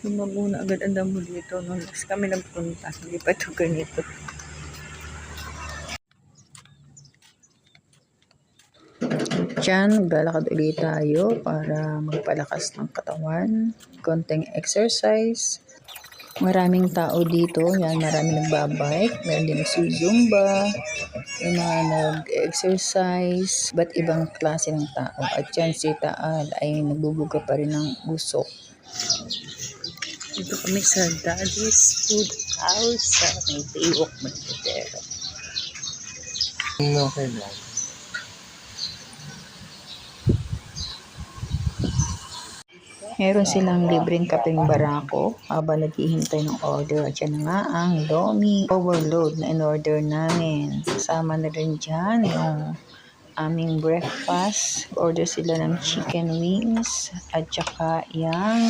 Lumago na agad ang damo dito. Nung last kami nagpunta, hindi pa ito ganito. Diyan, maglalakad ulit tayo para magpalakas ng katawan. Konting exercise. Maraming tao dito. Yan, maraming nagbabike. Meron din nagsusumba. May mga nag-exercise. Ba't ibang klase ng tao. At yan, si Taal ay nagbubuga pa rin ng usok. Dito kami sa Daddy's Food House sa may Baywalk Montero. Okay lang. Meron silang libreng kapeng barako habang naghihintay ng order. At yan nga ang Lomi Overload na in-order namin. Kasama na rin dyan yung aming breakfast. Order sila ng chicken wings at saka yung